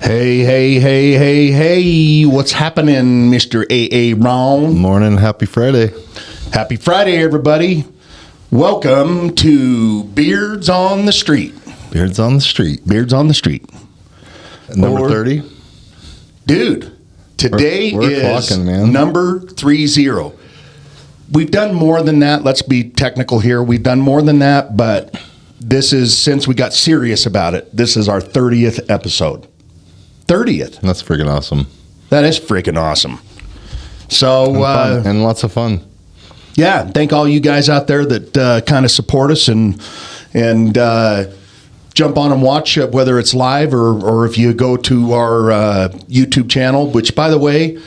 Hey, what's happening, Mr. Aaron? Morning, happy Friday. Happy Friday, everybody. Welcome to Beards on the Street. Beards on the Street. Beards on the Street. Number 30? Dude, today we're is clocking, man. number 30. We've done more than that. Let's be technical here. We've done more than that, but this is, since we got serious about it, this is our 30th episode. 30th. That's freaking awesome. That is freaking awesome. So, and lots of fun. Yeah, thank all you guys out there that kind of support us and jump on and watch, whether it's live or if you go to our YouTube channel, which, by the way,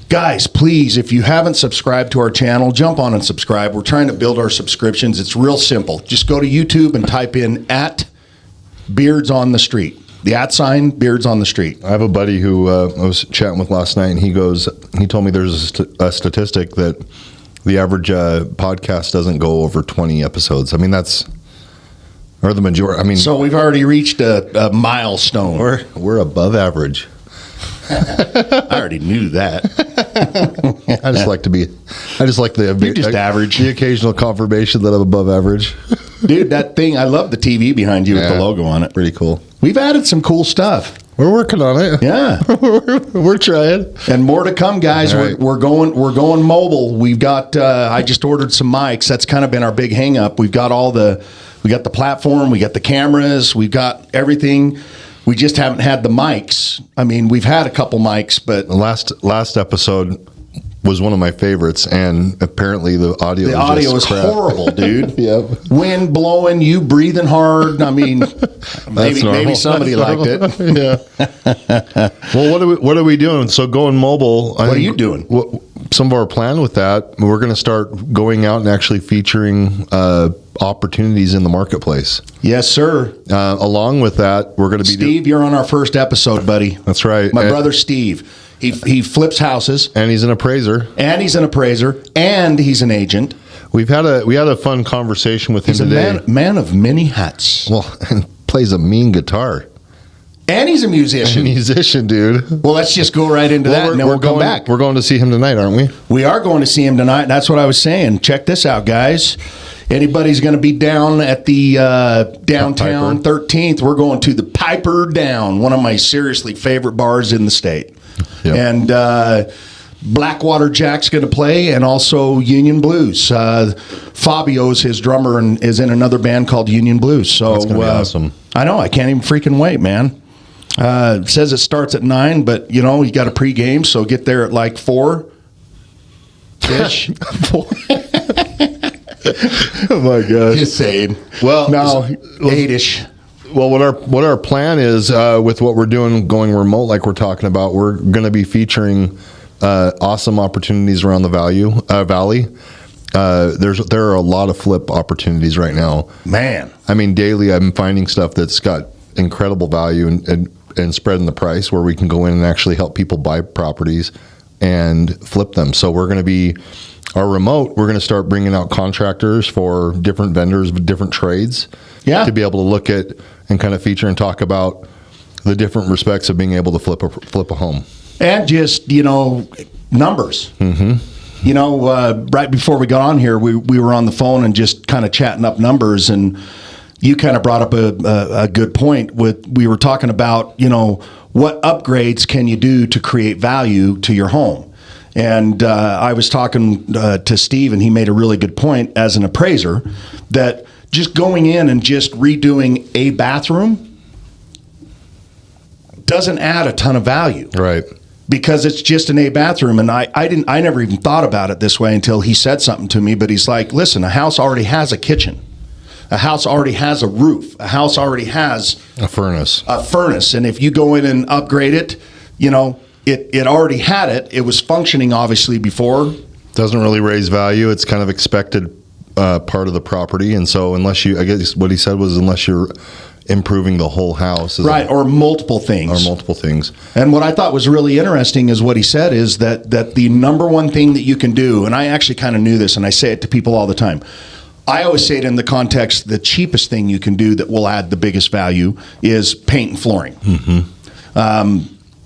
guys, please, if you haven't subscribed to our channel, jump on and subscribe. We're trying to build our subscriptions. It's real simple. Just go to YouTube and type in @Beards on the Street. The @ Beards on the Street. I have a buddy who I was chatting with last night, and he told me there's a statistic that the average podcast doesn't go over 20 episodes. I mean, or the majority. I mean, so we've already reached a milestone. We're above average. I already knew that. I just like the You're just average. The occasional confirmation that I'm above average. Dude, that thing, I love the TV behind you with the logo on it. Pretty cool. We've added some cool stuff. We're working on it. Yeah. We're trying. And more to come, guys. Right. We're going mobile. We've got I just ordered some mics. That's kind of been our big hang up. We got the platform, we got the cameras, we've got everything. We just haven't had the mics. I mean, we've had a couple mics, but the last episode was one of my favorites, and apparently the audio is horrible, dude. Yep. Wind blowing, you breathing hard. I mean, maybe somebody liked it. Yeah. Well, what are we doing? So going mobile. What are you doing? Some of our plan with that, we're going to start going out and actually featuring opportunities in the marketplace. Yes, sir. Along with that, we're going to be Steve, you're on our first episode, buddy. That's right. My brother Steve. He flips houses, and he's an appraiser, and he's an agent. We had a fun conversation with him today. He's a man of many hats. Well, and plays a mean guitar. And he's a musician. Dude. Well, let's just go right into that, and then we'll come back. We're going to see him tonight, aren't we? We are going to see him tonight. That's what I was saying. Check this out, guys. Anybody's going to be down at the downtown 13th, we're going to the Piper Down, one of my seriously favorite bars in the state. Yep. And Blackwater Jack's going to play, and also Union Blues. Fabio's his drummer and is in another band called Union Blues. So that's going to be awesome. I know. I can't even freaking wait, man. It says it starts at 9, but you got a pregame, so get there at like 4-ish. Oh my gosh! Just saying. Well, no, 8-ish. Well, what our plan is with what we're doing, going remote, like we're talking about, we're going to be featuring awesome opportunities around the valley. There are a lot of flip opportunities right now. Man, I mean, daily I'm finding stuff that's got incredible value and spreading the price, where we can go in and actually help people buy properties and flip them. So we're going to be our remote. We're going to start bringing out contractors for different vendors with different trades. Yeah. To be able to look at and kind of feature and talk about the different respects of being able to flip a home. And just, numbers. Mm-hmm. Right before we got on here, we were on the phone and just kind of chatting up numbers, and you kind of brought up a good point. We were talking about, what upgrades can you do to create value to your home? And I was talking to Steve, and he made a really good point as an appraiser that just going in and just redoing a bathroom doesn't add a ton of value. Right. Because it's just an A bathroom. And I never even thought about it this way until he said something to me. But he's like, listen, a house already has a kitchen. A house already has a roof. A house already has a furnace. And if you go in and upgrade it, it already had it. It was functioning, obviously, before. Doesn't really raise value. It's kind of expected part of the property. And so unless what he said was unless you're improving the whole house. Right, or multiple things. And what I thought was really interesting is what he said is that the number one thing that you can do, and I actually kind of knew this, and I say it to people all the time, I always say it in the context, the cheapest thing you can do that will add the biggest value is paint and flooring. Mm-hmm.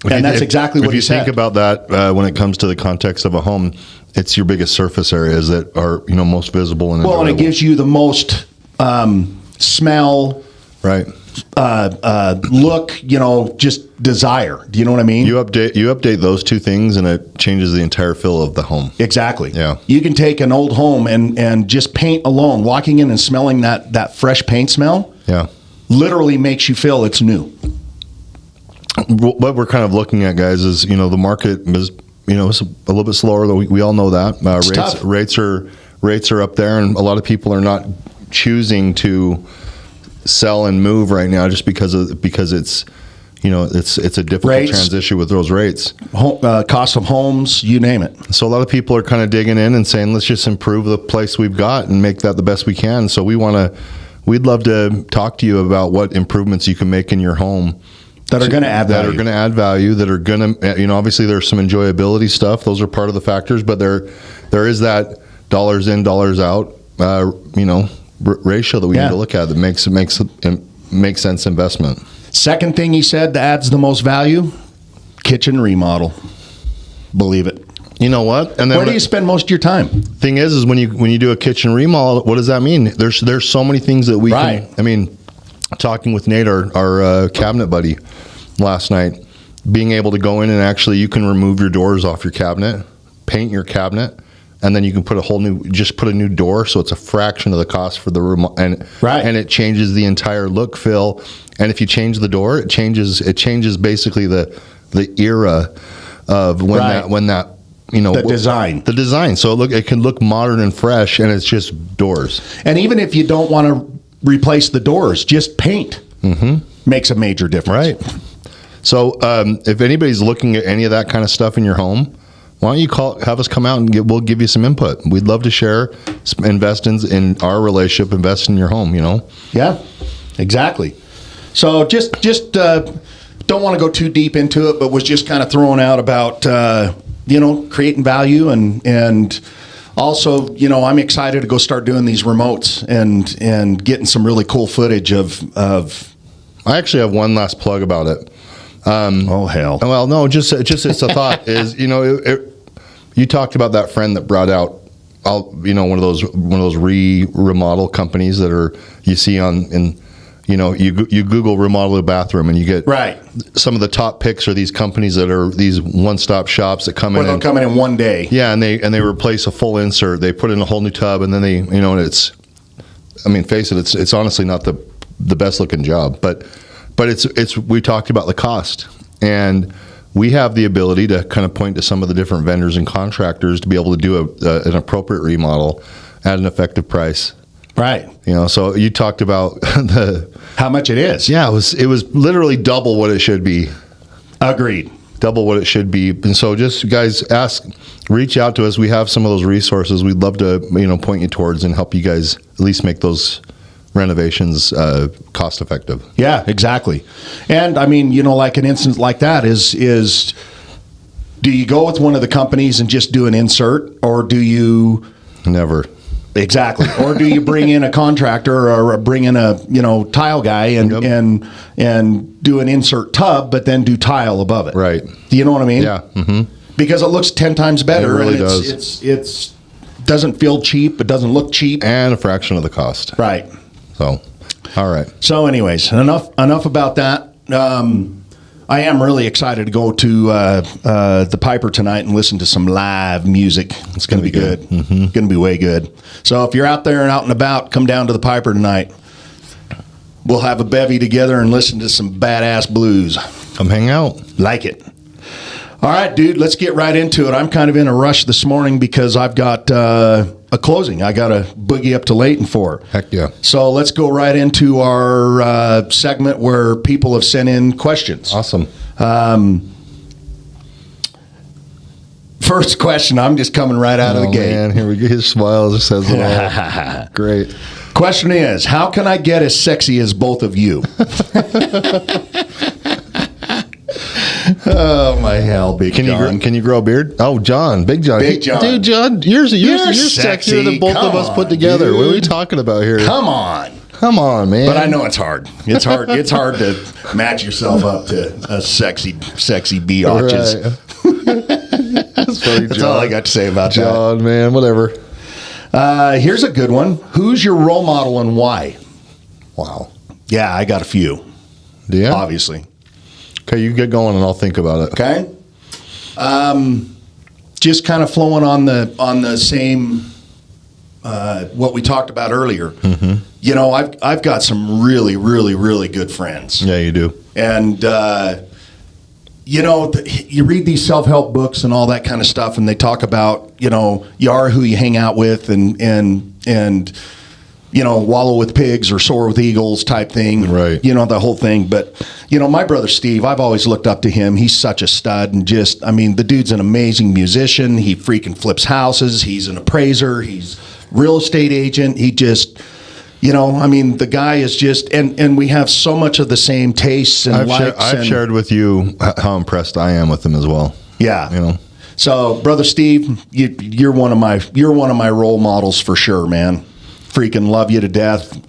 And that's exactly what he said. If you think about that, when it comes to the context of a home, it's your biggest surface areas that are, most visible and enjoyable. Well, and it gives you the most smell, right? Look, just desire. Do you know what I mean? You update those two things, and it changes the entire feel of the home. Exactly. Yeah. You can take an old home and just paint alone. Walking in and smelling that fresh paint smell, literally makes you feel it's new. What we're kind of looking at, guys, is the market is it's a little bit slower. Though we all know that rates are up there, and a lot of people are not choosing to sell and move right now just because it's it's a difficult transition with those rates. Cost of homes, you name it. So a lot of people are kind of digging in and saying, let's just improve the place we've got and make that the best we can. So we'd love to talk to you about what improvements you can make in your home that are going to add value. That are going to, obviously there's some enjoyability stuff. Those are part of the factors, but there is that dollars in, dollars out, ratio that we need to look at that makes sense investment. Second thing he said that adds the most value, kitchen remodel. Believe it. You know what? And then where do you spend most of your time? Thing is when you do a kitchen remodel, what does that mean? There's so many things that we can. I mean, talking with Nate, our cabinet buddy, last night, being able to go in and actually you can remove your doors off your cabinet, paint your cabinet, and then you can put a new door, so it's a fraction of the cost for the room, and it changes the entire look, feel. And if you change the door, it changes basically the era of when that the design. So it can look modern and fresh, and it's just doors. And even if you don't want to replace the doors, just paint makes a major difference. Right. So if anybody's looking at any of that kind of stuff in your home, why don't you have us come out and we'll give you some input. We'd love to share, invest in our relationship, invest in your home, Yeah, exactly. So just don't want to go too deep into it, but was just kind of throwing out about, creating value and also, I'm excited to go start doing these remotes and getting some really cool footage of. I actually have one last plug about it. Oh hell! Well, no, just it's a thought. Is you talked about that friend that brought out, one of those remodel companies that are you see you Google remodel a bathroom and you get some of the top picks are these companies that are these one-stop shops that come in. They'll come in one day. Yeah, and they replace a full insert. They put in a whole new tub, and then they and it's. I mean, face it, it's honestly not the best looking job, but it's we talked about the cost, and we have the ability to kind of point to some of the different vendors and contractors to be able to do an appropriate remodel at an effective price. Right. So you talked about how much it is. Yeah, it was literally double what it should be. Agreed. Double what it should be. And so just guys reach out to us. We have some of those resources we'd love to point you towards and help you guys at least make those renovations cost effective. Yeah, exactly. And I mean, like an instance like that is do you go with one of the companies and just do an insert, or do you never? Exactly. Or do you bring in a contractor or bring in a tile guy and do an insert tub, but then do tile above it? Right. Do you know what I mean? Yeah. Mm-hmm. Because it looks 10 times better. It really does. It's doesn't feel cheap. It doesn't look cheap. And a fraction of the cost. Right. So, all right. So, anyways, enough about that. I am really excited to go to the Piper tonight and listen to some live music. It's going to be good. Mm-hmm. Going to be way good. So if you're out there and out and about, come down to the Piper tonight. We'll have a bevy together and listen to some badass blues. Come hang out. Like it. All right, dude, let's get right into it. I'm kind of in a rush this morning because I've got a closing. I got to boogie up to Layton for. Heck yeah. So let's go right into our segment where people have sent in questions. Awesome. First question, I'm just coming right out of the gate. Man, here we go. His smile just says it all. Great. Question is, how can I get as sexy as both of you? Oh my hell, Big John! Can you grow a beard? Oh, John, Big John, John, you're sexier than both of us put together. Dude. What are we talking about here? Come on, Come on, man. But I know it's hard. It's hard. It's hard to match yourself up to a sexy biatches. Right. That's funny, That's all I got to say about John, man, whatever. Here's a good one. Who's your role model and why? Wow. Yeah, I got a few. Do you? Obviously. Okay, you get going and I'll think about it. Okay. Just kind of flowing on the same what we talked about earlier. Mm-hmm. You know, I've got some really, really, really good friends. Yeah, you do. And you know, you read these self-help books and all that kind of stuff, and they talk about, you know, you are who you hang out with, and you know, wallow with pigs or soar with eagles type thing. Right. You know, the whole thing. But, you know, my brother Steve, I've always looked up to him. He's such a stud, and just, I mean, the dude's an amazing musician. He freaking flips houses. He's an appraiser. He's real estate agent. He just, you know, I mean, the guy is just, and we have so much of the same tastes and likes. I've shared with you how impressed I am with him as well. Yeah. You know. So, brother Steve, you're one of my role models for sure, man. Freaking love you to death,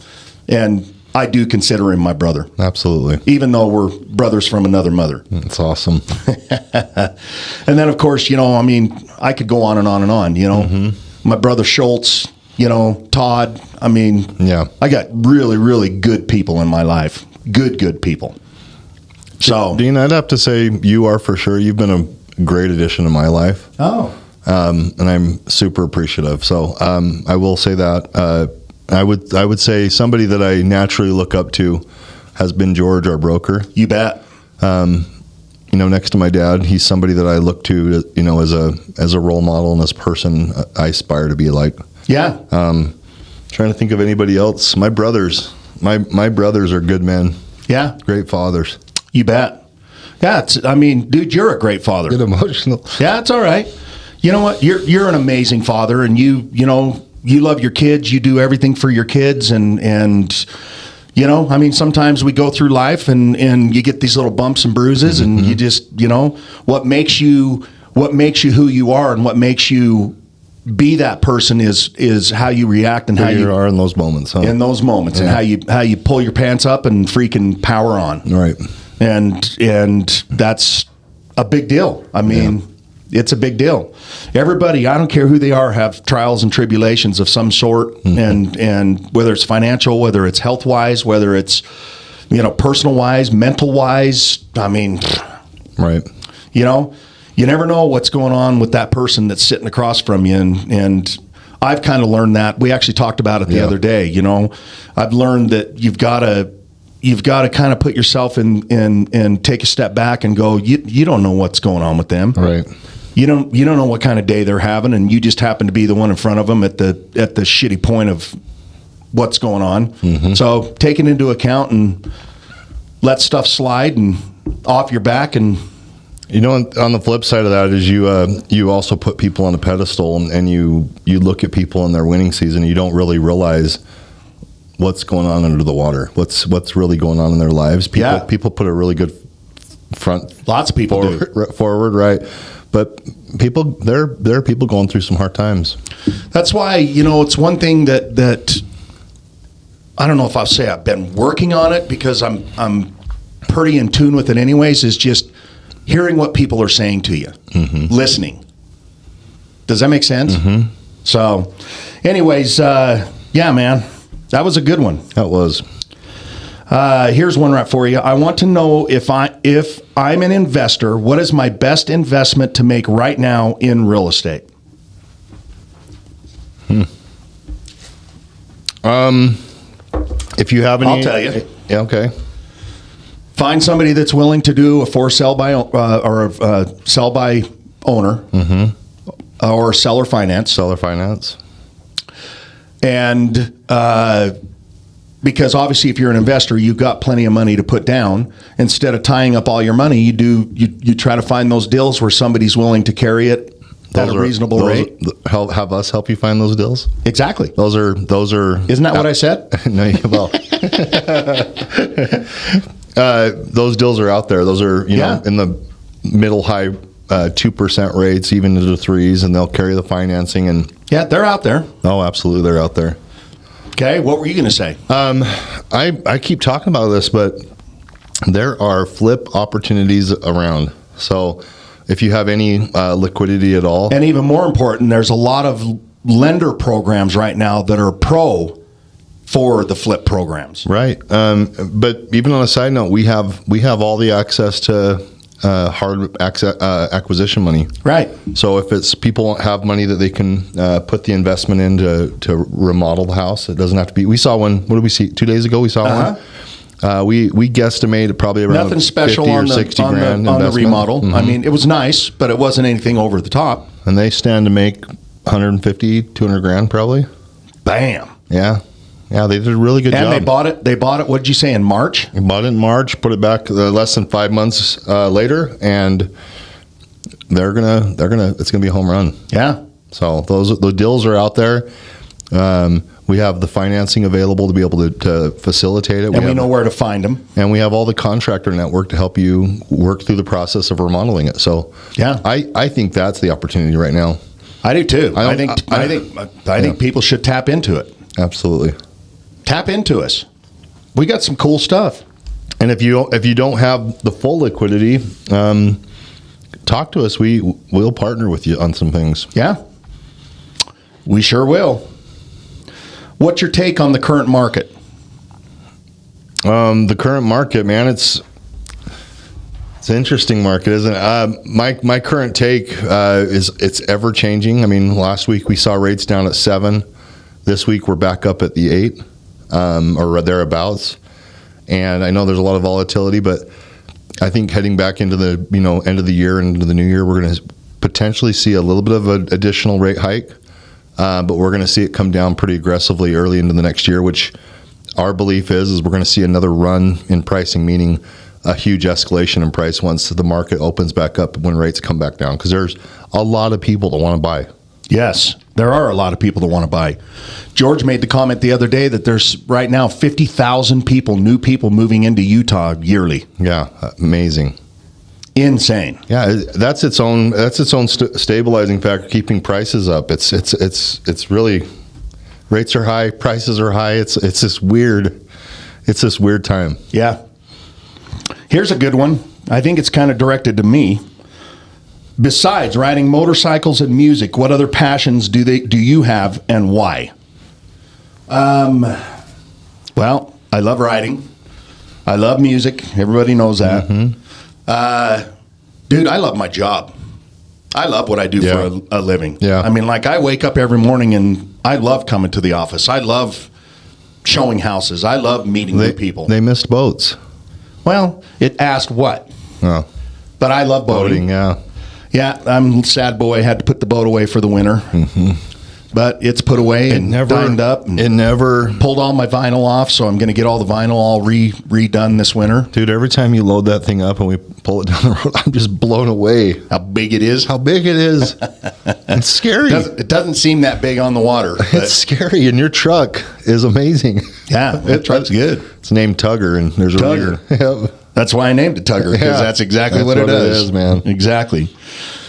and I do consider him my brother. Absolutely. Even though we're brothers from another mother. That's awesome. And then, of course, you know, I mean, I could go on and on and on, you know. Mm-hmm. My brother Schultz, you know, Todd. I mean, yeah, I got really, really good people in my life. Good people. So, Dean, I'd have to say you are for sure. You've been a great addition to my life. Oh. And I'm super appreciative. So I will say that. I would say somebody that I naturally look up to has been George, our broker. You bet. You know, next to my dad, he's somebody that I look to, you know, as a role model and as a person I aspire to be like. Yeah. Trying to think of anybody else. My brothers. My brothers are good men. Yeah. Great fathers. You bet. Yeah. I mean, dude, you're a great father. Get emotional. Yeah, it's all right. You know what? You're an amazing father, and you know, you love your kids. You do everything for your kids, and you know, I mean, sometimes we go through life and you get these little bumps and bruises, and you just, you know, what makes you who you are, and what makes you be that person is how you react and how you are in those moments. Huh? In those moments, and how you pull your pants up and freaking power on. Right. And that's a big deal. I mean. Yeah. It's a big deal. Everybody, I don't care who they are, have trials and tribulations of some sort, and whether it's financial, whether it's health wise, whether it's, you know, personal wise, mental wise. I mean, right. You know, you never know what's going on with that person that's sitting across from you, and I've kind of learned that. We actually talked about it the other day. You know, I've learned that you've got to kind of put yourself in and take a step back and go, you don't know what's going on with them. Right. You don't know what kind of day they're having, and you just happen to be the one in front of them at the shitty point of what's going on. Mm-hmm. So take it into account and let stuff slide and off your back. And you know, on the flip side of that is you also put people on a pedestal, and you look at people in their winning season. You don't really realize what's going on under the water. What's really going on in their lives. People put a really good front. Lots of people forward, right? But there are people going through some hard times. That's why, you know, it's one thing that I don't know if I'll say I've been working on it, because I'm pretty in tune with it anyways, is just hearing what people are saying to you, listening. Does that make sense? Mm-hmm. So, anyways, yeah, man, that was a good one. That was. Here's one right for you. I want to know if I'm an investor, what is my best investment to make right now in real estate? If you have any, I'll tell you. Yeah, okay. Find somebody that's willing to do a for sell by or a sell by owner, or seller finance. Seller finance. And because obviously, if you're an investor, you've got plenty of money to put down. Instead of tying up all your money, you try to find those deals where somebody's willing to carry it at a reasonable rate. Have us help you find those deals. Exactly. Those are. Isn't that what I said? No, well. Those deals are out there. Those are know, in the middle high 2% rates, even into the 3s, and they'll carry the financing. And yeah, they're out there. Oh, absolutely, they're out there. Okay, what were you going to say? I keep talking about this, but there are flip opportunities around. So if you have any liquidity at all. And even more important, there's a lot of lender programs right now that are pro for the flip programs. Right. But even on a side note, we have all the access to acquisition money. Right. So if it's people have money that they can put the investment in to remodel the house, it doesn't have to be. We saw one. What did we see? 2 days ago, we saw one. We guesstimated probably around nothing special 50 on or the 60 on grand the, on the investment. remodel. I mean, it was nice, but it wasn't anything over the top. And they stand to make 150, 200 grand probably. Bam. Yeah. Yeah, they did a really good job. And they bought it, what did you say, in March? They bought it in March, put it back less than 5 months later, and it's gonna be a home run. Yeah. So the deals are out there. We have the financing available to be able to facilitate it. And we know where to find them. And we have all the contractor network to help you work through the process of remodeling it. So yeah, I think that's the opportunity right now. I do too. I think people should tap into it. Absolutely. Tap into us. We got some cool stuff. And if you don't have the full liquidity, talk to us. We'll partner with you on some things. Yeah, we sure will. What's your take on the current market? The current market, man, it's an interesting market, isn't it? My current take is it's ever changing. I mean, last week we saw rates down at 7. This week we're back up at the 8 or thereabouts. And I know there's a lot of volatility, but I think heading back into the end of the year and into the new year, we're going to potentially see a little bit of an additional rate hike. But we're going to see it come down pretty aggressively early into the next year, which our belief is we're going to see another run in pricing, meaning a huge escalation in price once the market opens back up when rates come back down, because there's a lot of people that want to buy. Yes, there are a lot of people that want to buy. George made the comment the other day that there's right now 50,000 new people moving into Utah yearly. Yeah, amazing. Insane. Yeah, that's its own stabilizing factor, keeping prices up. It's really, rates are high, prices are high. It's this weird time. Yeah. Here's a good one. I think it's kind of directed to me. Besides riding motorcycles and music, what other passions do you have, and why? Well, I love riding. I love music. Everybody knows that. Mm-hmm. Dude, I love my job. I love what I do for a living. Yeah. I mean, like, I wake up every morning and I love coming to the office. I love showing houses. I love meeting new people. They missed boats. Well, it asked what? Oh. But I love boating. Yeah. Yeah, I'm a sad boy. I had to put the boat away for the winter. Mm-hmm. But it's put away and dined up. And it never pulled all my vinyl off, so I'm going to get all the vinyl all redone this winter. Dude, every time you load that thing up and we pull it down the road, I'm just blown away. How big it is? It's scary. It doesn't seem that big on the water. It's scary, and your truck is amazing. Yeah, that truck's good. It's named Tugger, and there's Tugger. a reason. That's why I named it Tugger, because that's exactly what it does. It is, man. Exactly.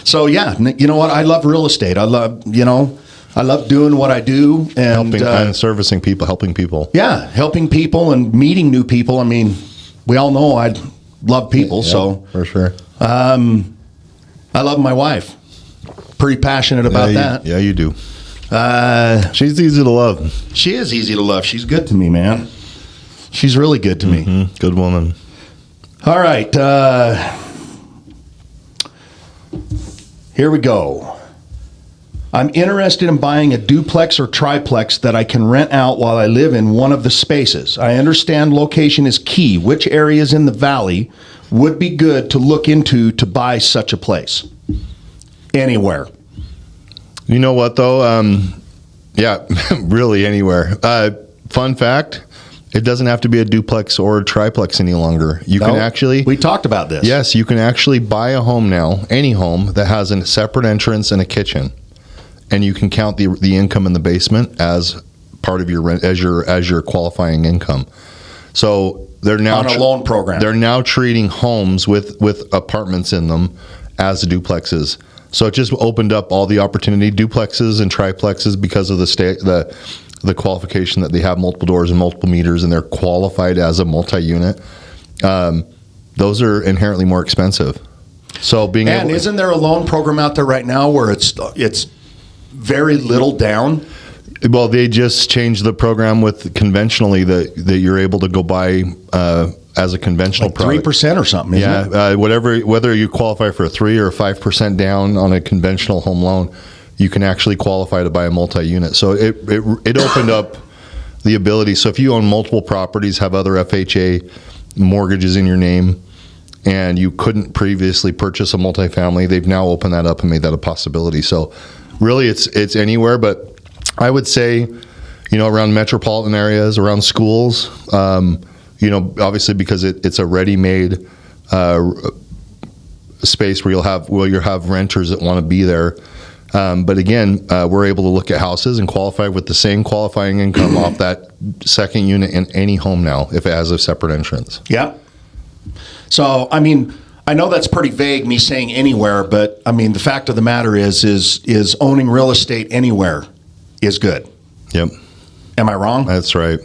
So, yeah, you know what? I love real estate. I love doing what I do. And servicing people, helping people. Yeah, helping people and meeting new people. I mean, we all know I love people, so. For sure. I love my wife. Pretty passionate about that. Yeah, you do. She's easy to love. She is easy to love. She's good to me, man. She's really good to me. Good woman. All right. Here we go. I'm interested in buying a duplex or triplex that I can rent out while I live in one of the spaces. I understand location is key. Which areas in the valley would be good to look into to buy such a place? Anywhere. You know what, though? Yeah, really anywhere. Fun fact, it doesn't have to be a duplex or a triplex any longer. You can actually... We talked about this. Yes, you can actually buy a home now, any home, that has a separate entrance and a kitchen. And you can count the income in the basement as part of your rent, as your qualifying income. So they're now on a loan program. They're now treating homes with apartments in them as duplexes. So it just opened up all the opportunity, duplexes and triplexes, because of the the qualification that they have multiple doors and multiple meters and they're qualified as a multi-unit, those are inherently more expensive. So isn't there a loan program out there right now where it's very little down? Well, they just changed the program with conventionally that you're able to go buy as a conventional like product. 3% or something, isn't it? Whether you qualify for a 3 or 5% down on a conventional home loan, you can actually qualify to buy a multi-unit. So it opened up the ability. So if you own multiple properties, have other FHA mortgages in your name, and you couldn't previously purchase a multifamily, they've now opened that up and made that a possibility. So really it's anywhere, but I would say, around metropolitan areas, around schools, obviously because it's a ready-made space where you'll have renters that want to be there. But again, we're able to look at houses and qualify with the same qualifying income off that second unit in any home now, if it has a separate entrance. Yeah. So, I know that's pretty vague, me saying anywhere, but the fact of the matter is owning real estate anywhere is good. Yep. Am I wrong? That's right.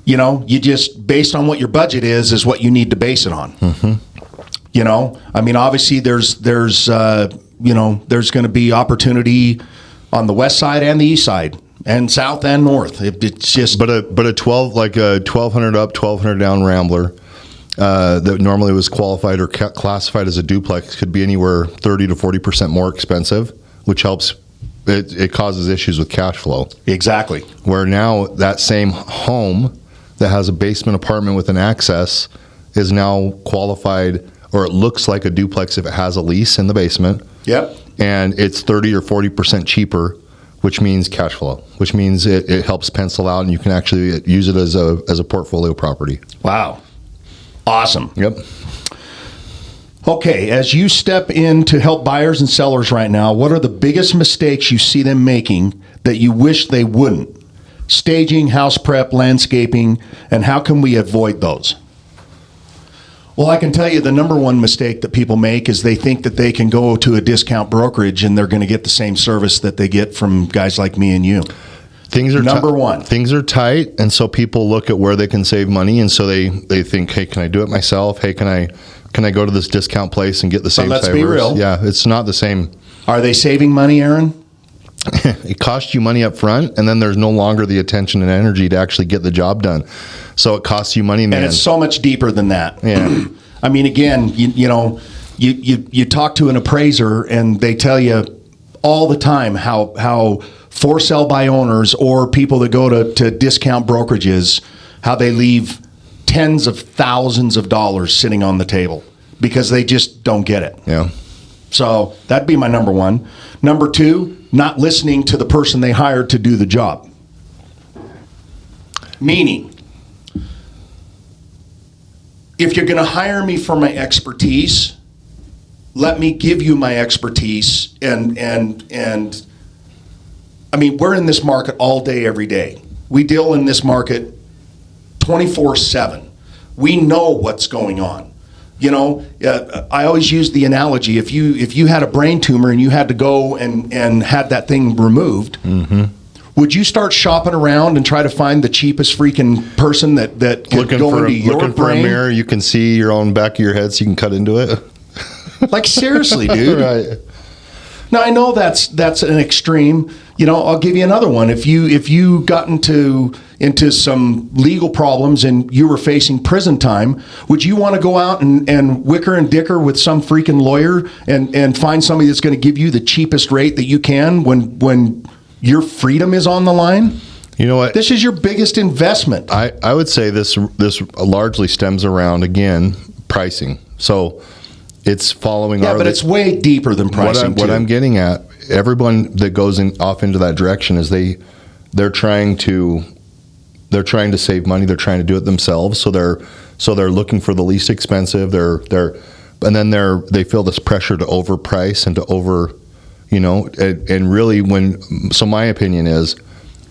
You just, based on what your budget is what you need to base it on. Mm-hmm. Obviously there's going to be opportunity on the west side and the east side and south and north. It's just, but a 1,200 up, 1,200 down Rambler, that normally was qualified or classified as a duplex could be anywhere 30 to 40% more expensive, which helps. It causes issues with cash flow. Exactly. Where now that same home that has a basement apartment with an access is now qualified, or it looks like a duplex if it has a lease in the basement. Yep. And it's 30 or 40% cheaper, which means cash flow, which means it helps pencil out and you can actually use it as a portfolio property. Wow. Awesome. Yep. Okay, as you step in to help buyers and sellers right now, what are the biggest mistakes you see them making that you wish they wouldn't? Staging, house prep, landscaping, and how can we avoid those? Well, I can tell you the number one mistake that people make is they think that they can go to a discount brokerage and they're going to get the same service that they get from guys like me and you. Things are number one. Things are tight, and so people look at where they can save money, and so they think, hey, can I do it myself? Hey, can I go to this discount place and get the same? But let's be real. Yeah, it's not the same. Are they saving money, Aaron? It costs you money up front, and then there's no longer the attention and energy to actually get the job done. So it costs you money, man. And it's so much deeper than that. Yeah. Again, you talk to an appraiser, and they tell you all the time how for sale by owners or people that go to discount brokerages, how they leave tens of thousands of dollars sitting on the table because they just don't get it. Yeah. So that'd be my number one. Number two, not listening to the person they hired to do the job. Meaning, if you're going to hire me for my expertise, let me give you my expertise. And we're in this market all day, every day. We deal in this market 24/7. We know what's going on. I always use the analogy, if you had a brain tumor and you had to go and had that thing removed, mm-hmm. Would you start shopping around and try to find the cheapest freaking person that could go into your brain? Looking for a mirror, you can see your own back of your head so you can cut into it? Like, seriously, dude. Right. Now, I know that's an extreme. I'll give you another one. If you got into some legal problems and you were facing prison time, would you want to go out and wicker and dicker with some freaking lawyer and find somebody that's going to give you the cheapest rate that you can when your freedom is on the line? You know what? This is your biggest investment. I would say this largely stems around, again, pricing. So it's following. Yeah, but it's way deeper than pricing. What I'm getting at, everyone that goes off into that direction is they're trying to save money. They're trying to do it themselves. So they're looking for the least expensive. And then they feel this pressure to overprice and to over, and really my opinion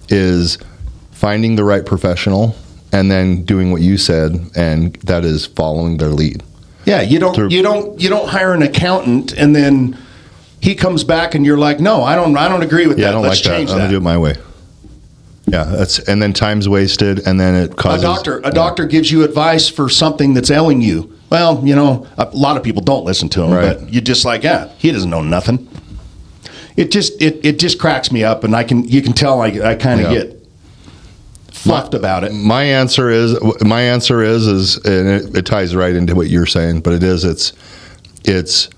is finding the right professional and then doing what you said, and that is following their lead. Yeah, you don't hire an accountant and then he comes back and you're like, no, I don't agree with that. I don't Let's like that. change I'm gonna do it my way. Yeah, and then time's wasted, and then it causes a doctor gives you advice for something that's ailing you. Well, a lot of people don't listen to him, right. But you're just like, he doesn't know nothing. It just cracks me up, and you can tell I kind of get fluffed about it. My answer is, and it ties right into what you're saying, but it's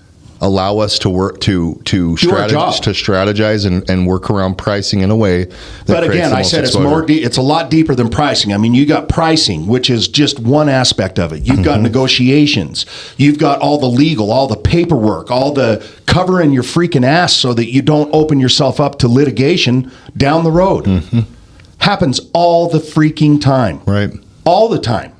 allow us to work to strategize and work around pricing in a way that but again, I said exposure. it's a lot deeper than pricing. I mean, you got pricing, which is just one aspect of it. You've got negotiations. You've got all the legal, all the paperwork, all the covering your freaking ass so that you don't open yourself up to litigation down the road. Happens all the freaking time. Right. All the time.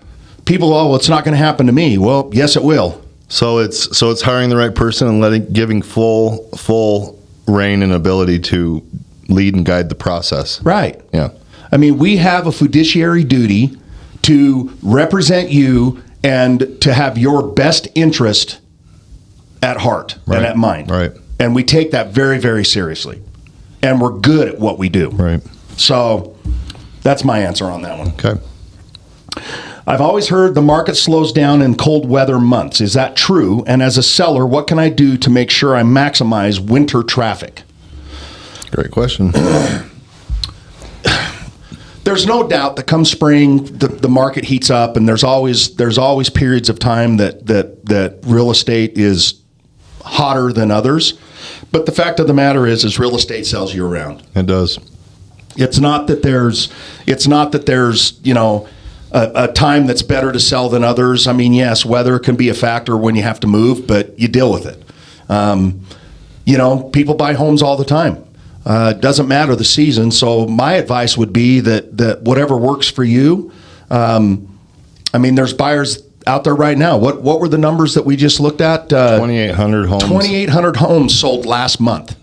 People, well, it's not going to happen to me. Well, yes, it will. So it's hiring the right person and giving full reign and ability to lead and guide the process. Right. Yeah. I mean, we have a fiduciary duty to represent you and to have your best interest at heart and at mind. Right. And we take that very, very seriously. And we're good at what we do. Right. So that's my answer on that one. Okay. I've always heard the market slows down in cold weather months. Is that true? And as a seller, what can I do to make sure I maximize winter traffic? Great question. There's no doubt that come spring, the market heats up, and there's always periods of time that real estate is hotter than others. But the fact of the matter is real estate sells year round. It does. It's not that there's a time that's better to sell than others. I mean, yes, weather can be a factor when you have to move, but you deal with it. People buy homes all the time. It doesn't matter the season. So my advice would be that whatever works for you. There's buyers out there right now. What were the numbers that we just looked at? 2,800 homes. 2,800 homes sold last month.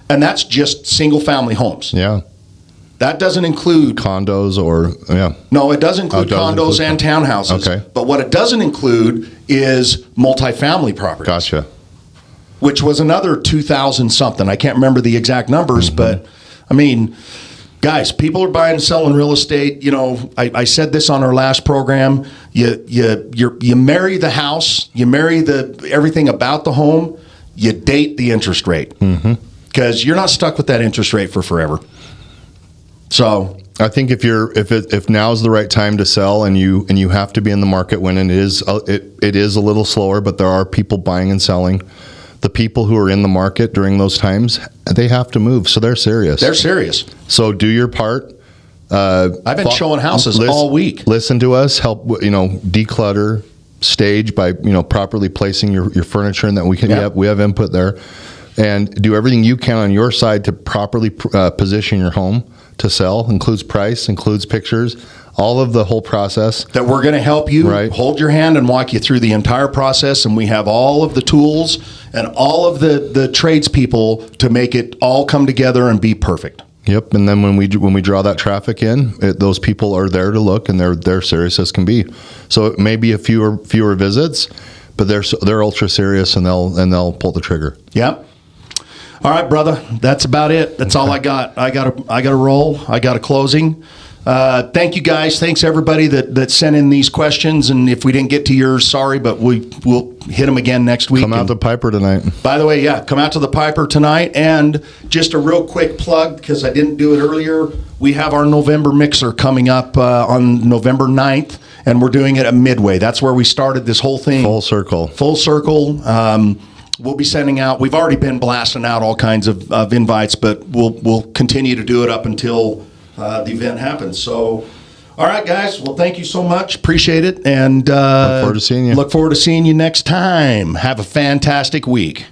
And that's just single-family homes. Yeah. That doesn't include condos No, it does include condos and townhouses. Okay. But what it doesn't include is multifamily properties. Gotcha. Which was another 2,000 something. I can't remember the exact numbers, but I mean, guys, people are buying and selling real estate. I said this on our last program. You marry the house, you marry everything about the home, you date the interest rate. Because you're not stuck with that interest rate for forever. So I think if now's the right time to sell and you have to be in the market when it is a little slower, but there are people buying and selling. The people who are in the market during those times, they have to move, so they're serious. They're serious. So do your part. I've been showing houses all week. Listen to us. Help declutter, stage by properly placing your furniture, and that we have input there, and do everything you can on your side to properly position your home to sell. Includes price, includes pictures, all of the whole process. That we're going to help you, hold your hand and walk you through the entire process, and we have all of the tools and all of the tradespeople to make it all come together and be perfect. Yep, and then when we draw that traffic in, those people are there to look, and they're serious as can be. So it may be a fewer visits, but they're ultra serious, and they'll pull the trigger. Yep. All right, brother. That's about it. That's all I got. I got a roll. I got a closing. Thank you, guys. Thanks, everybody that sent in these questions. And if we didn't get to yours, sorry, but we'll hit them again next week. Come out to Piper tonight. By the way, come out to the Piper tonight. And just a real quick plug, because I didn't do it earlier, we have our November mixer coming up on November 9th, and we're doing it at Midway. That's where we started this whole thing. Full circle. We'll be sending out. We've already been blasting out all kinds of invites, but we'll continue to do it up until the event happens. So, all right, guys. Well, thank you so much. Appreciate it, and look forward to seeing you. Look forward to seeing you next time. Have a fantastic week.